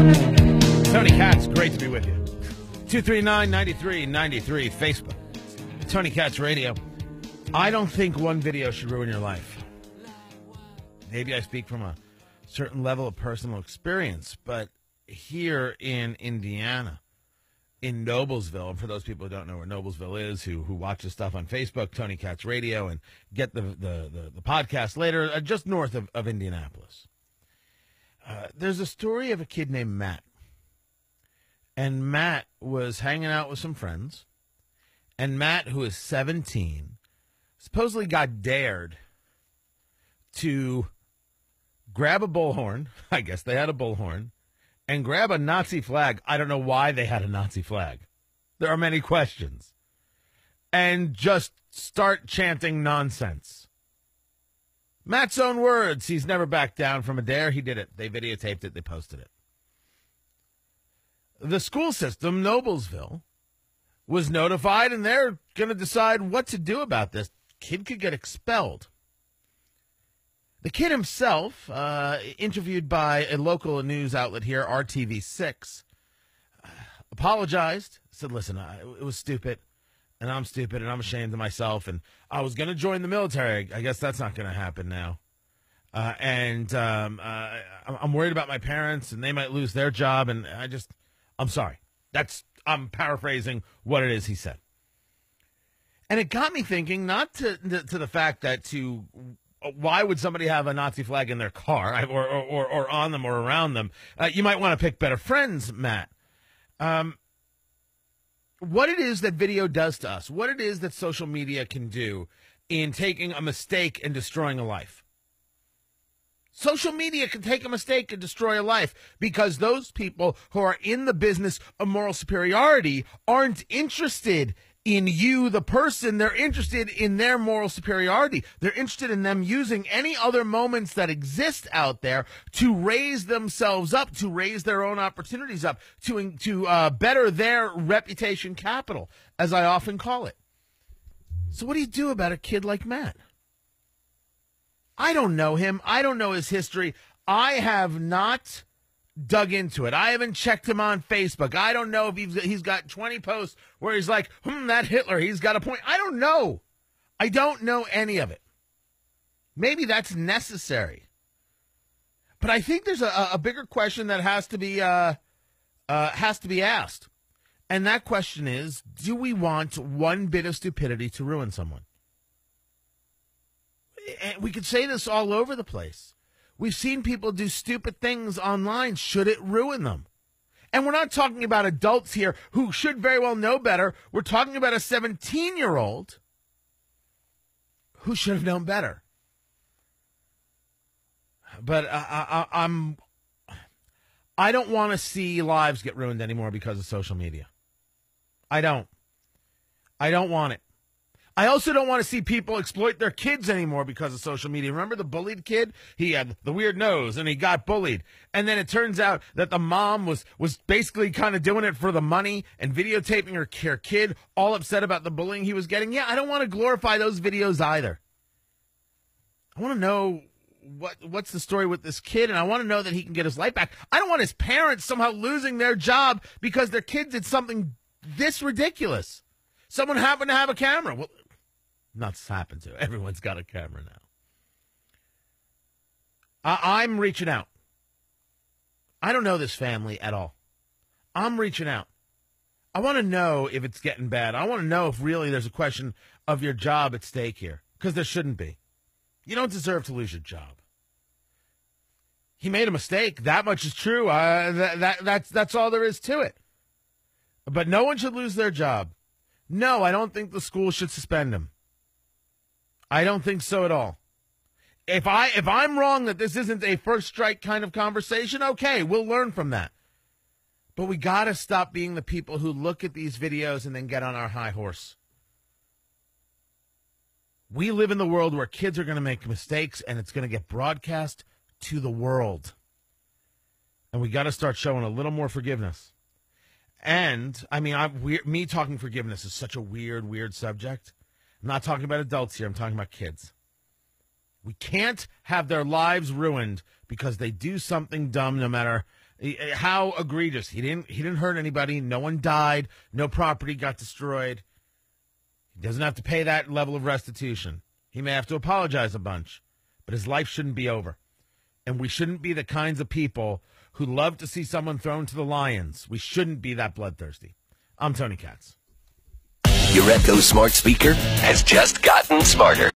Tony Katz, great to be with you. 239-9393, Facebook. Tony Katz Radio. I don't think one video should ruin your life. Maybe I speak from a certain level of personal experience, but here in Indiana, in Noblesville, for those people who don't know where Noblesville is, who watch the stuff on Facebook, Tony Katz Radio, and get the podcast later, just north of Indianapolis. There's a story of a kid named Matt. And Matt was hanging out with some friends. And Matt, who is 17, supposedly got dared to grab a bullhorn. I guess they had a bullhorn. And grab a Nazi flag. I don't know why they had a Nazi flag. There are many questions. And just start chanting nonsense. Matt's own words. He's never backed down from a dare. He did it. They videotaped it. They posted it. The school system, Noblesville, was notified, and they're going to decide what to do about this. Kid could get expelled. The kid himself, interviewed by a local news outlet here, RTV6, apologized, said, listen, it was stupid, and I'm stupid, and I'm ashamed of myself, and I was going to join the military. I guess that's not going to happen now. I'm worried about my parents, and they might lose their job, and I'm sorry. I'm paraphrasing what it is he said. And it got me thinking, not to the fact that why would somebody have a Nazi flag in their car or on them or around them? You might want to pick better friends, Matt. What it is that video does to us, what it is that social media can do in taking a mistake and destroying a life. Social media can take a mistake and destroy a life because those people who are in the business of moral superiority aren't interested in you, the person. They're interested in their moral superiority. They're interested in them using any other moments that exist out there to raise themselves up, to raise their own opportunities up, to better their reputation capital, as I often call it. So what do you do about a kid like Matt? I don't know him. I don't know his history. I have not dug into it. I haven't checked him on Facebook. I don't know if he's got 20 posts where he's like, that Hitler, he's got a point. I don't know. I don't know any of it. Maybe that's necessary. But I think there's a bigger question that has to be asked. And that question is, do we want one bit of stupidity to ruin someone? And we could say this all over the place. We've seen people do stupid things online. Should it ruin them? And we're not talking about adults here who should very well know better. We're talking about a 17-year-old who should have known better. But I don't want to see lives get ruined anymore because of social media. I don't want it. I also don't want to see people exploit their kids anymore because of social media. Remember the bullied kid? He had the weird nose and he got bullied. And then it turns out that the mom was basically kind of doing it for the money and videotaping her kid, all upset about the bullying he was getting. Yeah, I don't want to glorify those videos either. I want to know what's the story with this kid, and I want to know that he can get his life back. I don't want his parents somehow losing their job because their kid did something this ridiculous. Someone happened to have a camera. Well, not happened to. Everyone's got a camera now. I'm reaching out. I don't know this family at all. I'm reaching out. I want to know if it's getting bad. I want to know if really there's a question of your job at stake here, because there shouldn't be. You don't deserve to lose your job. He made a mistake. That much is true. That's all there is to it. But no one should lose their job. No, I don't think the school should suspend him. I don't think so at all. If I'm wrong that this isn't a first strike kind of conversation, okay, we'll learn from that. But we got to stop being the people who look at these videos and then get on our high horse. We live in the world where kids are going to make mistakes and it's going to get broadcast to the world. And we got to start showing a little more forgiveness. And, I mean, me talking forgiveness is such a weird subject. I'm not talking about adults here. I'm talking about kids. We can't have their lives ruined because they do something dumb, no matter How egregious. He didn't hurt anybody. No one died. No property got destroyed. He doesn't have to pay that level of restitution. He may have to apologize a bunch, but his life shouldn't be over. And we shouldn't be the kinds of people who love to see someone thrown to the lions. We shouldn't be that bloodthirsty. I'm Tony Katz. Your Echo smart speaker has just gotten smarter.